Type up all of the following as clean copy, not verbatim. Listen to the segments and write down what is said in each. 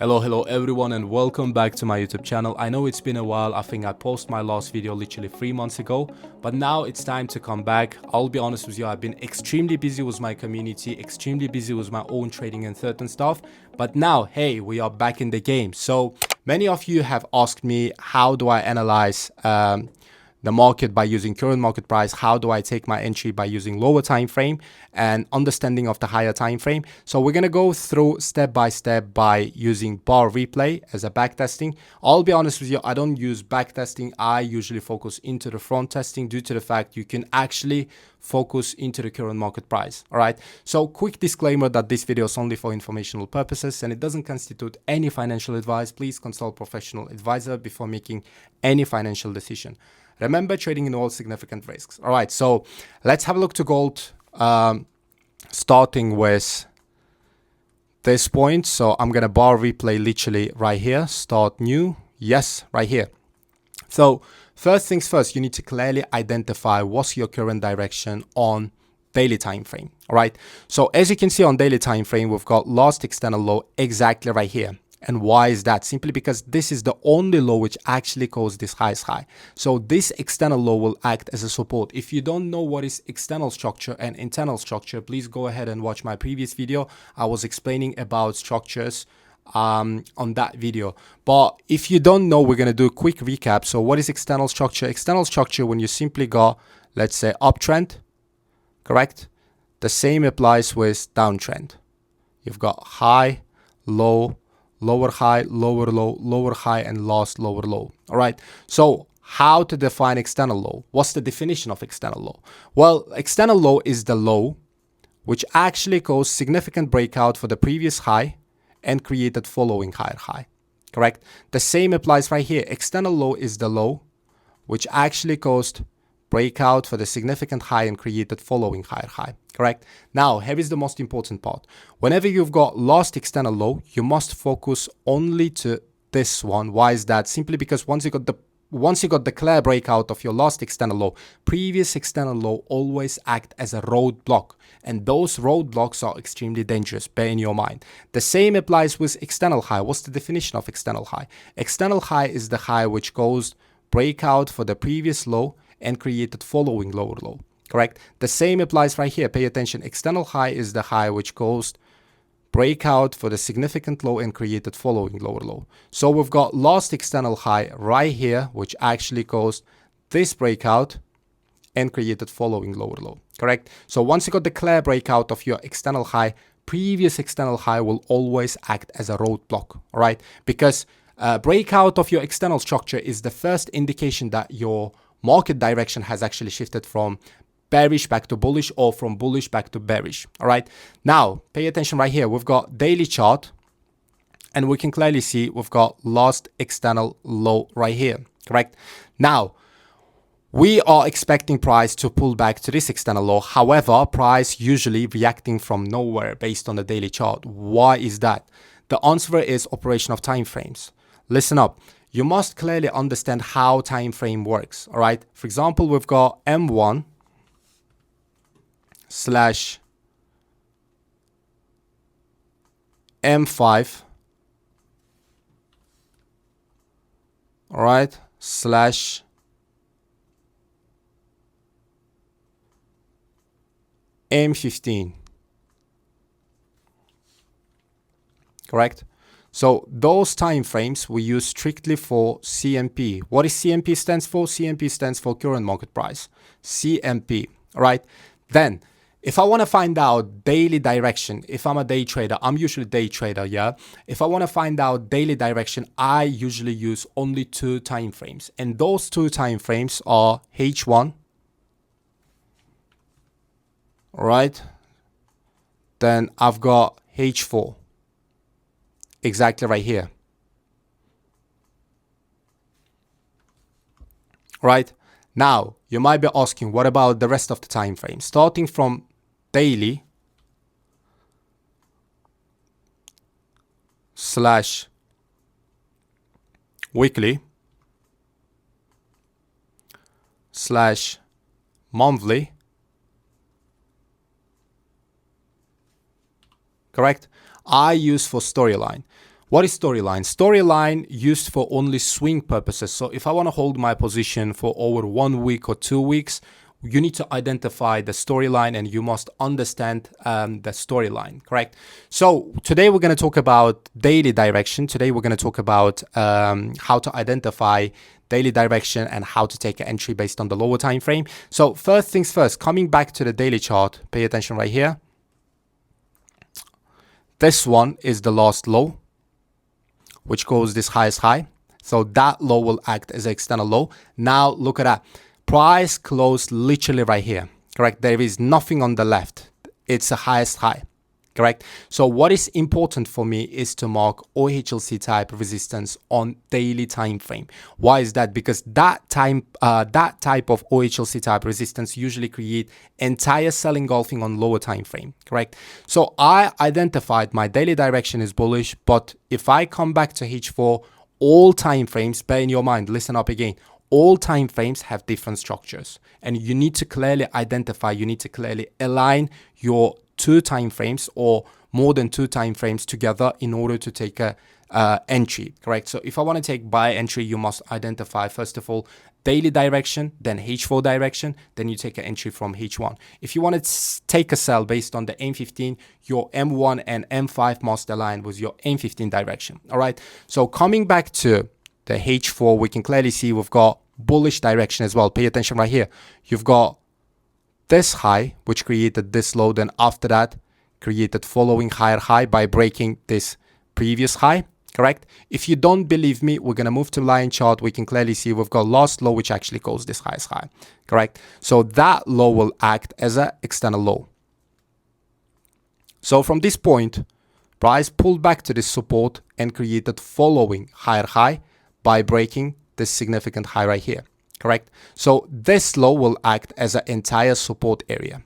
Hello everyone, and welcome back to my YouTube channel. I know it's been a while. I think I posted my last video literally 3 months ago, but now it's time to come back. I'll be honest with you, I've been extremely busy with my community, extremely busy with my own trading and certain stuff, but now, hey, we are back in the game. So many of you have asked me, how do I analyze the market by using current market price? How do I take my entry by using lower time frame and understanding of the higher time frame? So we're going to go through step by step by using bar replay as a back testing. I'll be honest with you, I don't use back testing. I usually focus into the front testing due to the fact you can actually focus into the current market price. All right, so quick disclaimer that this video is only for informational purposes and it doesn't constitute any financial advice. Please consult professional advisor before making any financial decision. Remember, trading involves significant risks. All right, so let's have a look to gold, starting with this point. So I'm going to bar replay literally right here. Start new. Yes, right here. So first things first, you need to clearly identify what's your current direction on daily time frame. All right, so as you can see on daily time frame, we've got last external low exactly right here. And why is that? Simply because this is the only low which actually caused this highest high. So this external low will act as a support. If you don't know what is external structure and internal structure, please go ahead and watch my previous video. I was explaining about structures on that video. But if you don't know, we're going to do a quick recap. So what is external structure? External structure, when you simply got, let's say, uptrend, correct? The same applies with downtrend. You've got high, low, lower high, lower low, lower high, and last lower low. All right, so how to define external low? What's the definition of external low? Well, external low is the low which actually caused significant breakout for the previous high and created following higher high, correct? The same applies right here. External low is the low which actually caused breakout for the significant high and created following higher high, correct? Now, here is the most important part. Whenever you've got last external low, you must focus only to this one. Why is that? Simply because once you got the clear breakout of your last external low, previous external low always act as a roadblock, and those roadblocks are extremely dangerous. Bear in your mind. The same applies with external high. What's the definition of external high? External high is the high which caused breakout for the previous low and created following lower low, correct? The same applies right here. Pay attention. External high is the high which caused breakout for the significant low and created following lower low. So we've got last external high right here, which actually caused this breakout and created following lower low, correct? So once you got the clear breakout of your external high, previous external high will always act as a roadblock, all right? Because breakout of your external structure is the first indication that your market direction has actually shifted from bearish back to bullish or from bullish back to bearish. All right, now pay attention right here. We've got daily chart and we can clearly see we've got last external low right here, correct? Now we are expecting price to pull back to this external low. However, price usually reacting from nowhere based on the daily chart. Why is that? The answer is operation of time frames. Listen up. You must clearly understand how time frame works. All right. For example, we've got M1 slash M5. All right. Slash M15. Correct. So those time frames we use strictly for CMP. What is CMP stands for? CMP stands for current market price. CMP, all right? Then if I want to find out daily direction, if I'm a day trader, I'm usually day trader, yeah? If I want to find out daily direction, I usually use only two time frames. And those two time frames are H1, all right? Then I've got H4. Exactly right here. Right now, you might be asking, what about the rest of the time frame? Starting from daily slash weekly slash monthly, correct? I use for storyline. What is storyline? Storyline used for only swing purposes. So if I want to hold my position for over 1 week or 2 weeks, you need to identify the storyline and you must understand the storyline, correct? So today we're going to talk about daily direction. Today we're going to talk about how to identify daily direction and how to take an entry based on the lower time frame. So first things first, coming back to the daily chart, pay attention right here. This one is the last low, which goes this highest high. So that low will act as an external low. Now look at that. Price closed literally right here, correct? There is nothing on the left. It's the highest high, correct? So what is important for me is to mark OHLC type resistance on daily time frame. Why is that? Because that type of OHLC type resistance usually create entire sell engulfing on lower time frame, correct? So I identified my daily direction is bullish, but if I come back to H4, all time frames, bear in your mind, listen up again, all time frames have different structures, and you need to clearly identify, you need to clearly align your 2 time frames or more than 2 time frames together in order to take a entry, correct? So if I want to take buy entry, you must identify first of all daily direction, then H4 direction, then you take an entry from H1. If you want to take a sell based on the M15, your M1 and M5 must align with your M15 direction. All right, so coming back to the H4, we can clearly see we've got bullish direction as well. Pay attention right here. You've got this high, which created this low, then after that created following higher high by breaking this previous high, correct? If you don't believe me, we're going to move to line chart. We can clearly see we've got last low, which actually goes this highest high, correct? So that low will act as an external low. So from this point, price pulled back to this support and created following higher high by breaking this significant high right here, correct? So this low will act as an entire support area,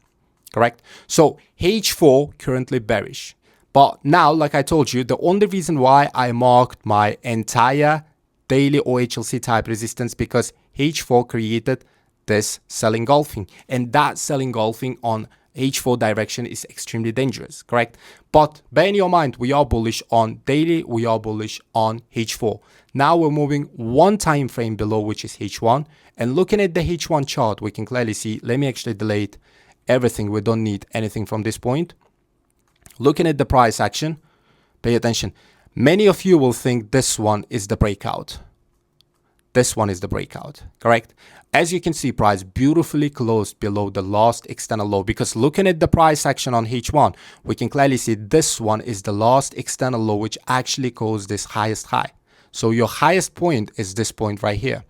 correct? So H4 currently bearish. But now, like I told you, the only reason why I marked my entire daily OHLC type resistance because H4 created this sell engulfing, and that sell engulfing on H4 direction is extremely dangerous, correct? But bear in your mind, we are bullish on daily, we are bullish on H4. Now we're moving 1 time frame below, which is H1, and looking at the H1 chart, we can clearly see, let me actually delete everything, we don't need anything from this point. Looking at the price action, pay attention. Many of you will think this one is the breakout. This one is the breakout, correct? As you can see, price beautifully closed below the last external low, because looking at the price action on H1, we can clearly see this one is the last external low, which actually caused this highest high. So your highest point is this point right here,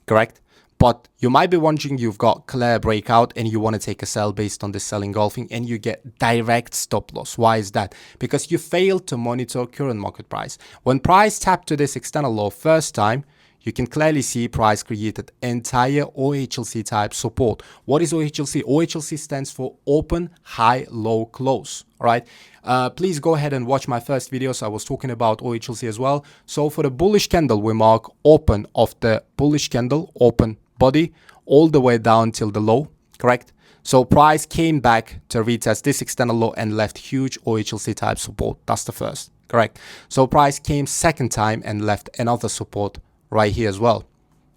correct? But you might be wondering, you've got clear breakout and you want to take a sell based on the sell engulfing and you get direct stop loss. Why is that? Because you failed to monitor current market price. When price tapped to this external low first time, you can clearly see price created entire OHLC type support. What is OHLC? OHLC stands for open, high, low, close. All right. Please go ahead and watch my first videos. I was talking about OHLC as well. So for the bullish candle, we mark open of the bullish candle, open body, all the way down till the low, correct? So price came back to retest this external low and left huge OHLC type support. That's the first, correct? So price came second time and left another support right here as well,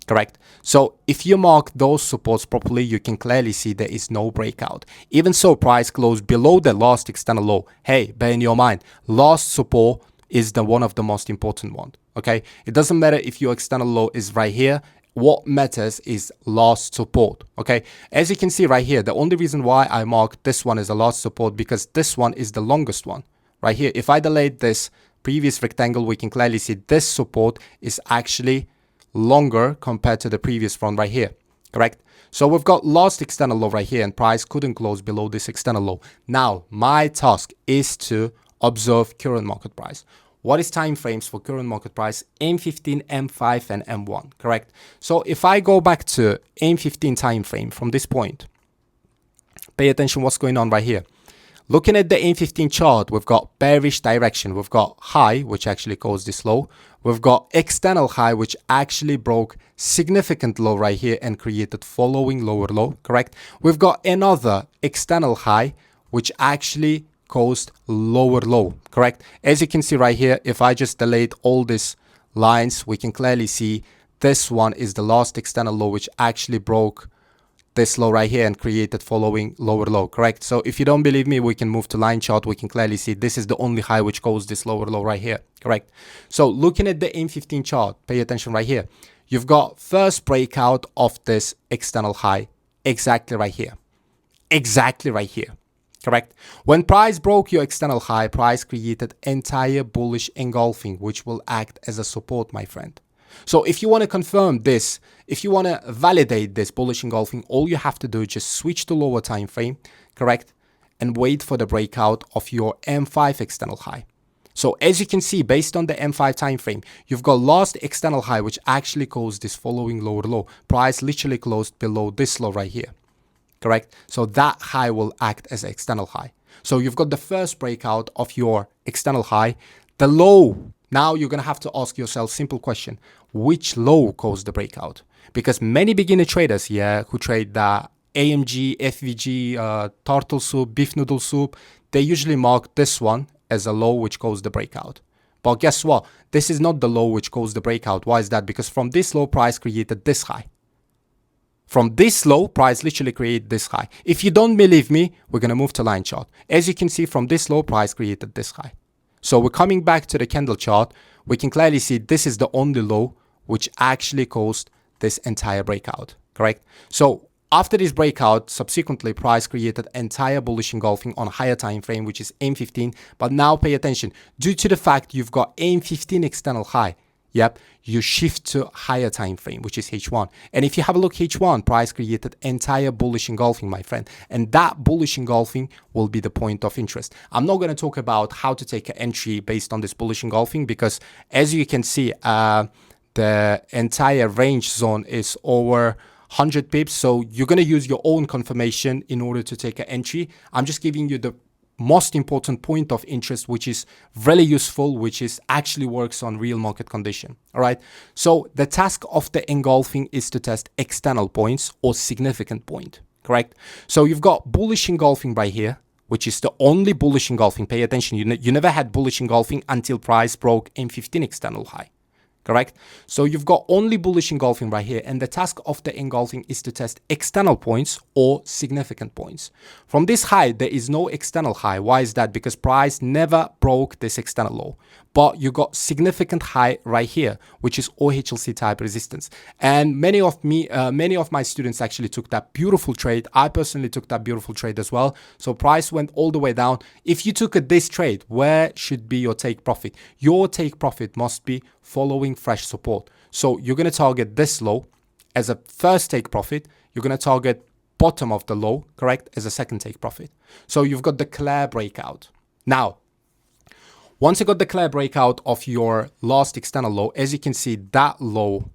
correct? So if you mark those supports properly, you can clearly see there is no breakout. Even so, price closed below the last external low. Hey, bear in your mind, last support is the one of the most important one, okay? It doesn't matter if your external low is right here. What matters is last support, okay? As you can see right here, the only reason why I marked this one as a last support because this one is the longest one right here. If I delete this previous rectangle, we can clearly see this support is actually longer compared to the previous one right here, correct? So we've got last external low right here and price couldn't close below this external low. Now, my task is to observe current market price. What is time frames for current market price? M15, M5, and M1, correct? So if I go back to M15 time frame from this point, pay attention what's going on right here. Looking at the M15 chart, we've got bearish direction. We've got high, which actually caused this low. We've got external high, which actually broke significant low right here and created following lower low, correct? We've got another external high, which actually caused lower low, correct? As you can see right here, if I just delete all these lines, we can clearly see this one is the last external low, which actually broke this low right here and created following lower low, correct? So if you don't believe me, we can move to line chart. We can clearly see this is the only high which caused this lower low right here, correct? So looking at the M15 chart, pay attention right here. You've got first breakout of this external high exactly right here, correct? When price broke your external high, price created entire bullish engulfing, which will act as a support, my friend. So if you want to confirm this, if you want to validate this bullish engulfing, all you have to do is just switch to lower time frame, correct? And wait for the breakout of your M5 external high. So as you can see, based on the M5 time frame, you've got last external high, which actually caused this following lower low. Price literally closed below this low right here, correct? So that high will act as an external high. So you've got the first breakout of your external high, the low. Now you're going to have to ask yourself simple question, which low caused the breakout? Because many beginner traders, who trade the AMG, FVG, turtle soup, beef noodle soup, they usually mark this one as a low which caused the breakout. But guess what? This is not the low which caused the breakout. Why is that? Because from this low, price created this high. From this low, price literally created this high. If you don't believe me, we're going to move to line chart. As you can see, from this low, price created this high. So we're coming back to the candle chart. We can clearly see this is the only low which actually caused this entire breakout, correct? So after this breakout, subsequently price created entire bullish engulfing on higher time frame, which is M15. But now pay attention, due to the fact you've got M15 external high, you shift to higher time frame, which is H1. And if you have a look, H1, price created entire bullish engulfing, my friend. And that bullish engulfing will be the point of interest. I'm not going to talk about how to take an entry based on this bullish engulfing, because as you can see, the entire range zone is over 100 pips. So you're going to use your own confirmation in order to take an entry. I'm just giving you the most important point of interest, which is really useful, which is actually works on real market condition. All right. So the task of the engulfing is to test external points or significant point, correct? So you've got bullish engulfing right here, which is the only bullish engulfing. Pay attention. You never had bullish engulfing until price broke M15 external high. Correct? So you've got only bullish engulfing right here, and the task of the engulfing is to test external points or significant points. From this high, there is no external high. Why is that? Because price never broke this external low. But you got significant high right here, which is OHLC type resistance. And many of my students actually took that beautiful trade. I personally took that beautiful trade as well. So price went all the way down. If you took this trade, where should be your take profit? Your take profit must be following fresh support. So you're going to target this low as a first take profit. You're going to target bottom of the low, correct, as a second take profit. So you've got the clear breakout. Now, once you got the clear breakout of your last external low, as you can see, that low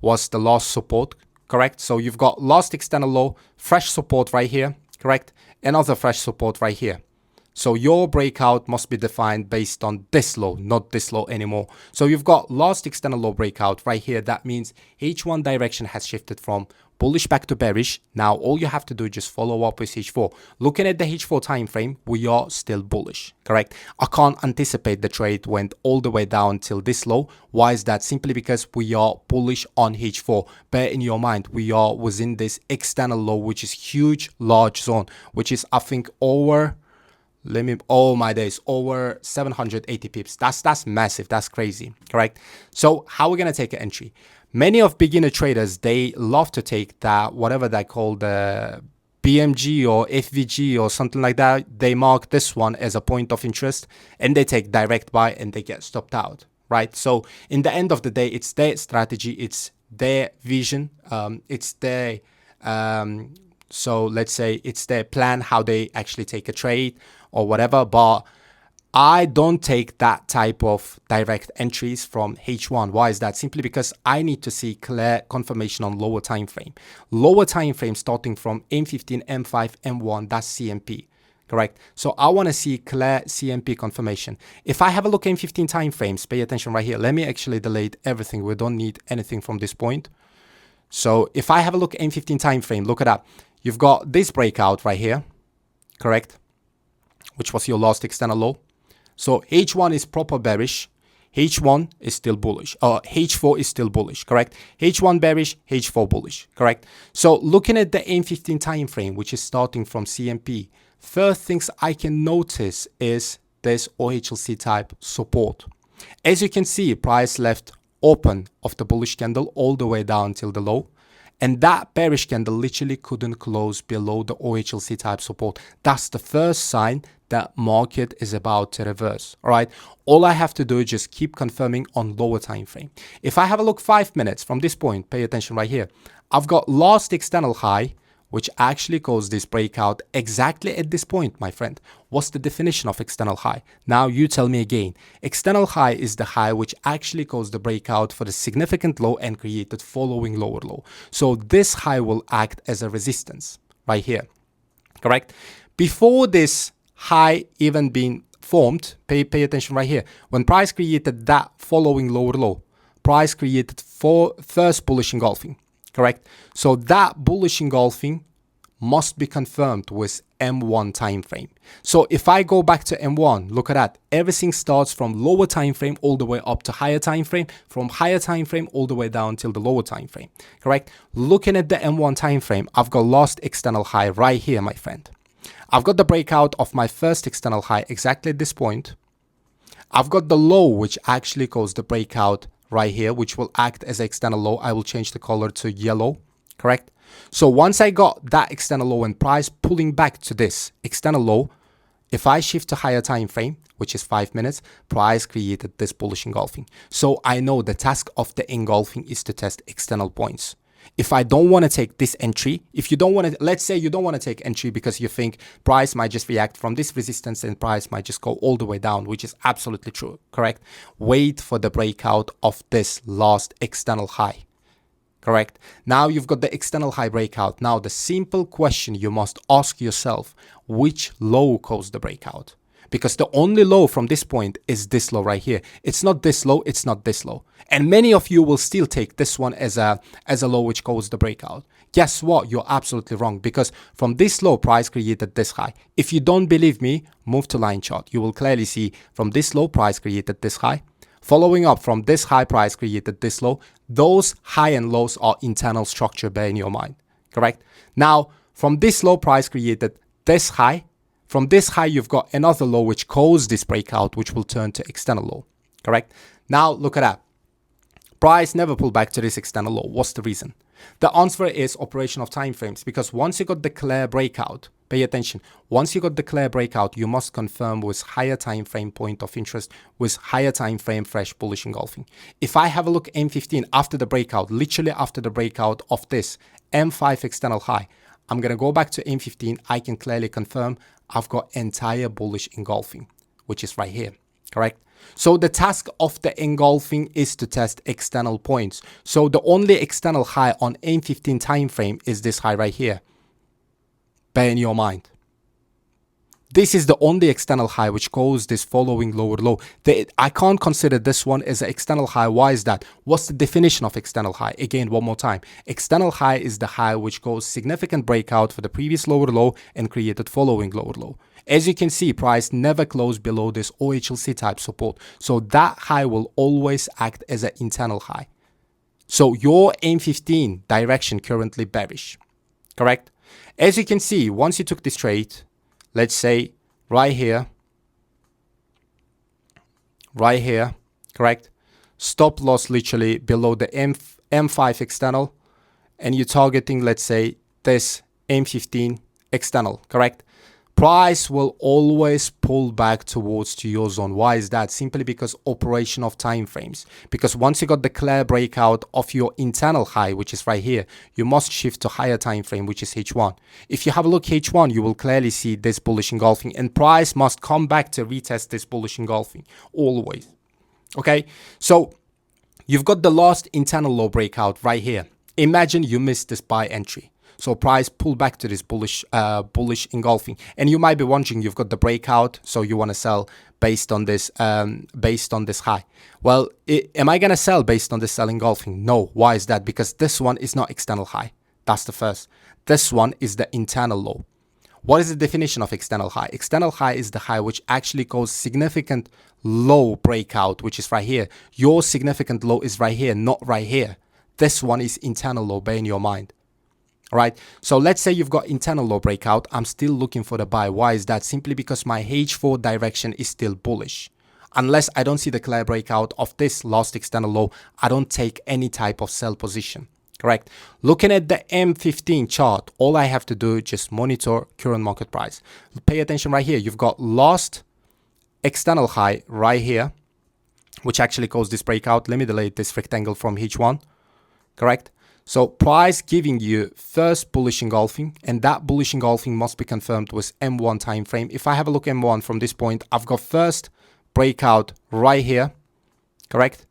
was the last support, correct? So you've got last external low, fresh support right here, correct? Another fresh support right here. So your breakout must be defined based on this low, not this low anymore. So you've got last external low breakout right here. That means H1 direction has shifted from bullish back to bearish. Now all you have to do is just follow up with H4. Looking at the H4 time frame, we are still bullish, correct? I can't anticipate the trade went all the way down till this low. Why is that? Simply because we are bullish on H4. Bear in your mind, we are within this external low, which is huge, large zone, which is, I think, over... oh my days, over 780 pips. That's massive. That's crazy, correct? So how are we going to take an entry? Many of beginner traders, they love to take that, whatever they call the BMG or FVG or something like that. They mark this one as a point of interest and they take direct buy and they get stopped out, right? So in the end of the day, it's their strategy. It's their vision. It's their... so let's say it's their plan, how they actually take a trade or whatever. But I don't take that type of direct entries from H1. Why is that? Simply because I need to see clear confirmation on lower time frame. Lower time frame starting from M15, M5, M1, that's CMP. Correct? So I want to see clear CMP confirmation. If I have a look at M15 time frames, pay attention right here. Let me actually delete everything. We don't need anything from this point. So if I have a look at M15 time frame, look at that. You've got this breakout right here, correct? which was your last external low. So H1 is proper bearish, H1 is still bullish, H4 is still bullish, correct? H1 bearish, H4 bullish, correct? So looking at the M15 time frame, which is starting from CMP, first things I can notice is this OHLC type support. As you can see, price left open of the bullish candle all the way down till the low. And that bearish candle literally couldn't close below the OHLC type support. That's the first sign that market is about to reverse. All right. All I have to do is just keep confirming on lower time frame. If I have a look 5 minutes from this point, pay attention right here. I've got last external high, which actually caused this breakout exactly at this point, my friend. What's the definition of external high? Now you tell me again. External high is the high which actually caused the breakout for the significant low and created following lower low. So this high will act as a resistance right here, correct? Before this high even being formed, pay attention right here. When price created that following lower low, price created first bullish engulfing. Correct? So that bullish engulfing must be confirmed with M1 time frame. So if I go back to M1, look at that. Everything starts from lower time frame all the way up to higher time frame, from higher time frame all the way down till the lower time frame. Correct? Looking at the M1 time frame, I've got last external high right here, my friend. I've got the breakout of my first external high exactly at this point. I've got the low which actually caused the breakout right here, which will act as an external low. I will change the color to yellow, correct? So once I got that external low and price pulling back to this external low, if I shift to higher time frame, which is 5 minutes, price created this bullish engulfing. So I know the task of the engulfing is to test external points. If I don't want to take this entry, if you don't want to, let's say you don't want to take entry because you think price might just react from this resistance and price might just go all the way down, which is absolutely true, correct? Wait for the breakout of this last external high, correct? Now you've got the external high breakout. Now the simple question you must ask yourself, which low caused the breakout? Because the only low from this point is this low right here. It's not this low, it's not this low. And many of you will still take this one as a low which caused the breakout. Guess what? You're absolutely wrong, because from this low, price created this high. If you don't believe me, move to line chart. You will clearly see from this low, price created this high. Following up from this high, price created this low. Those high and lows are internal structure, bear in your mind, correct? Now, from this low, price created this high. From this high, you've got another low which caused this breakout, which will turn to external low, correct? Now, look at that. Price never pulled back to this external low. What's the reason? The answer is operation of time frames, because once you got the clear breakout, pay attention, once you got the clear breakout, you must confirm with higher time frame point of interest, with higher time frame fresh bullish engulfing. If I have a look M15 after the breakout, literally after the breakout of this M5 external high, I'm going to go back to M15. I can clearly confirm I've got entire bullish engulfing, which is right here, correct? So the task of the engulfing is to test external points. So the only external high on M15 time frame is this high right here. Bear in your mind. This is the only external high which caused this following lower low. I can't consider this one as an external high. Why is that? What's the definition of external high? Again, one more time. External high is the high which caused significant breakout for the previous lower low and created following lower low. As you can see, price never closed below this OHLC type support. So that high will always act as an internal high. So your M15 direction currently bearish, correct? As you can see, once you took this trade, let's say right here, correct? Stop loss literally below the M5 external, and you're targeting, let's say, this M15 external, correct? Price will always pull back towards to your zone. Why is that? Simply because operation of time frames. Because once you got the clear breakout of your internal high, which is right here, you must shift to higher time frame, which is H1. If you have a look H1, you will clearly see this bullish engulfing, and price must come back to retest this bullish engulfing always. Okay, so you've got the last internal low breakout right here. Imagine you missed this buy entry. So price pull back to this bullish engulfing, and you might be wondering, you've got the breakout, so you want to sell based on this high. Well, am I gonna sell based on this sell engulfing? No. Why is that? Because this one is not external high. That's the first. This one is the internal low. What is the definition of external high? External high is the high which actually caused significant low breakout, which is right here. Your significant low is right here, not right here. This one is internal low, bear in your mind. All right, so let's say you've got internal low breakout. I'm still looking for the buy. Why is that? Simply because my H4 direction is still bullish. Unless I don't see the clear breakout of this last external low, I don't take any type of sell position. Correct. Looking at the M15 chart, all I have to do is just monitor current market price. Pay attention right here. You've got last external high right here, which actually caused this breakout. Let me delete this rectangle from H1. Correct. So price giving you first bullish engulfing, and that bullish engulfing must be confirmed with M1 time frame. If I have a look at M1 from this point, I've got first breakout right here. Correct.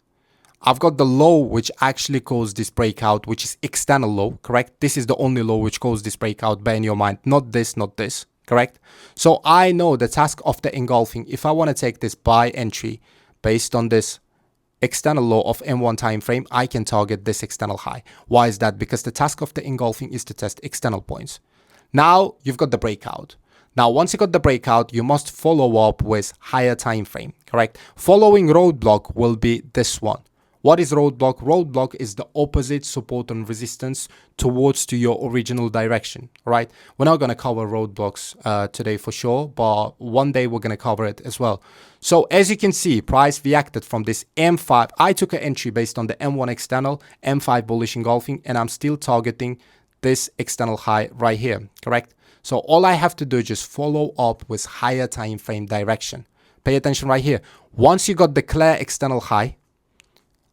I've got the low which actually caused this breakout, which is external low. Correct. This is the only low which caused this breakout. Bear in your mind, not this, not this. Correct. So I know the task of the engulfing. If I want to take this buy entry based on this external low of M1 time frame, I can target this external high. Why is that? Because the task of the engulfing is to test external points. Now you've got the breakout. Now once you got the breakout, you must follow up with higher time frame. Correct. Following roadblock will be this one. What is roadblock? Roadblock is the opposite support and resistance towards to your original direction, right? We're not going to cover roadblocks today for sure, but one day we're going to cover it as well. So as you can see, price reacted from this M5. I took an entry based on the M1 external, M5 bullish engulfing, and I'm still targeting this external high right here, correct? So all I have to do is just follow up with higher time frame direction. Pay attention right here. Once you got the clear external high,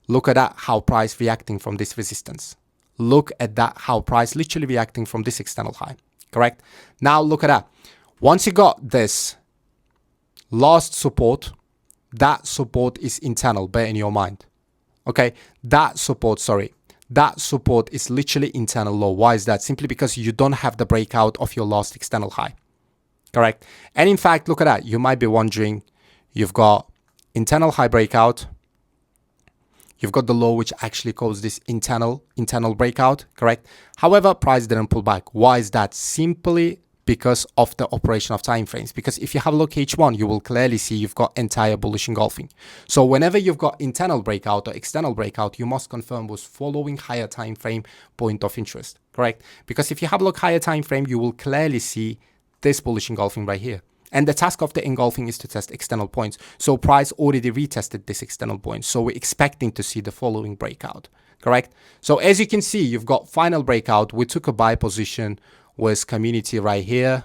look at that, how price reacting from this resistance. Look at that, how price literally reacting from this external high, correct? Now look at that. Once you got this last support, that support is internal, bear in your mind. Okay, that support is literally internal low. Why is that? Simply because you don't have the breakout of your last external high, correct? And in fact, look at that. You might be wondering, you've got internal high breakout. You've got the low which actually caused this internal breakout, correct? However, price didn't pull back. Why is that? Simply because of the operation of time frames. Because if you have a look at H1, you will clearly see you've got entire bullish engulfing. So whenever you've got internal breakout or external breakout, you must confirm with following higher time frame point of interest, correct? Because if you have a look higher time frame, you will clearly see this bullish engulfing right here. And the task of the engulfing is to test external points. So price already retested this external point. So we're expecting to see the following breakout, correct? So as you can see, you've got final breakout. We took a buy position with community right here.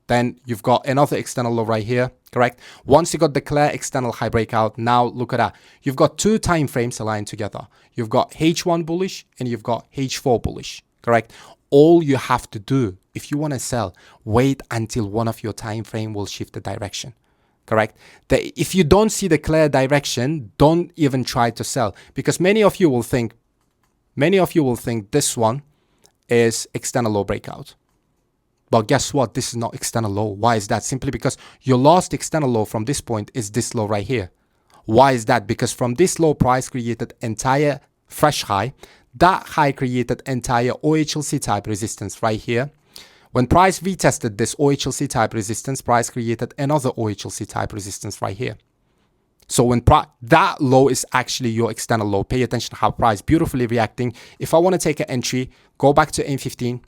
Then you've got another external low right here, correct? Once you got the clear external high breakout, now look at that. You've got two time frames aligned together. You've got H1 bullish and you've got H4 bullish, correct? All you have to do, if you want to sell, wait until one of your time frame will shift the direction, correct? If you don't see the clear direction, don't even try to sell, because many of you will think this one is external low breakout. But guess what? This is not external low. Why is that? Simply because your last external low from this point is this low right here. Why is that? Because from this low, price created entire fresh high. That high created entire OHLC type resistance right here. When price retested this OHLC type resistance, price created another OHLC type resistance right here. So when that low is actually your external low. Pay attention to how price beautifully reacting. If I want to take an entry, go back to M15.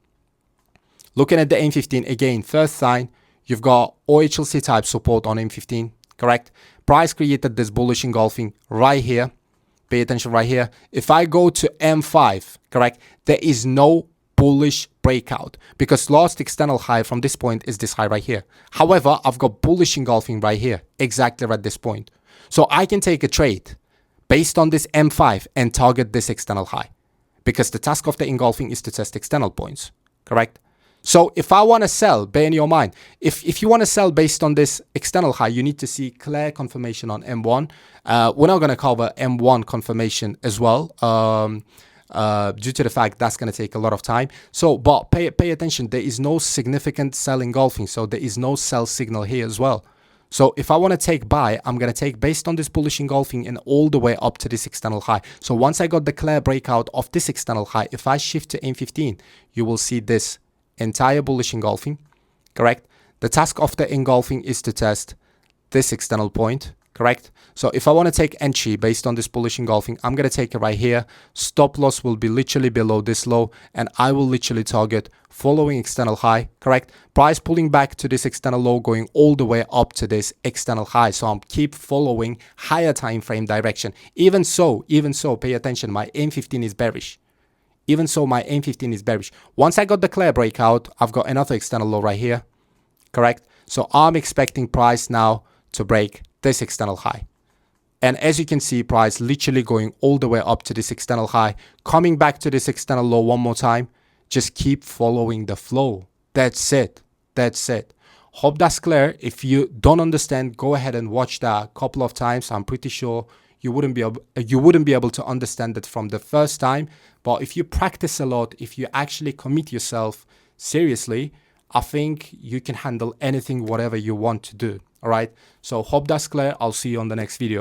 Looking at the M15 again, first sign, you've got OHLC type support on M15, correct? Price created this bullish engulfing right here. Pay attention right here. If I go to M5, correct, there is no bullish breakout because last external high from this point is this high right here. However, I've got bullish engulfing right here, exactly at this point. So I can take a trade based on this M5 and target this external high because the task of the engulfing is to test external points, correct? So if I want to sell, bear in your mind, if you want to sell based on this external high, you need to see clear confirmation on M1. We're not going to cover M1 confirmation as well due to the fact that's going to take a lot of time. So, but pay attention, there is no significant sell engulfing. So there is no sell signal here as well. So if I want to take buy, I'm going to take based on this bullish engulfing and all the way up to this external high. So once I got the clear breakout of this external high, if I shift to M15, you will see this entire bullish engulfing, correct? The task of the engulfing is to test this external point, correct? So if I want to take entry based on this bullish engulfing, I'm going to take it right here. Stop loss will be literally below this low, and I will literally target following external high, correct? Price pulling back to this external low, going all the way up to this external high. So I'm keep following higher time frame direction. Even so, pay attention, my M15 is bearish. Even so, my M15 is bearish. Once I got the clear breakout, I've got another external low right here, correct? So I'm expecting price now to break this external high. And as you can see, price literally going all the way up to this external high, coming back to this external low one more time. Just keep following the flow. That's it. That's it. Hope that's clear. If you don't understand, go ahead and watch that a couple of times. I'm pretty sure you wouldn't be able to understand it from the first time. But if you practice a lot, if you actually commit yourself seriously, I think you can handle anything, whatever you want to do. All right. So hope that's clear. I'll see you on the next video.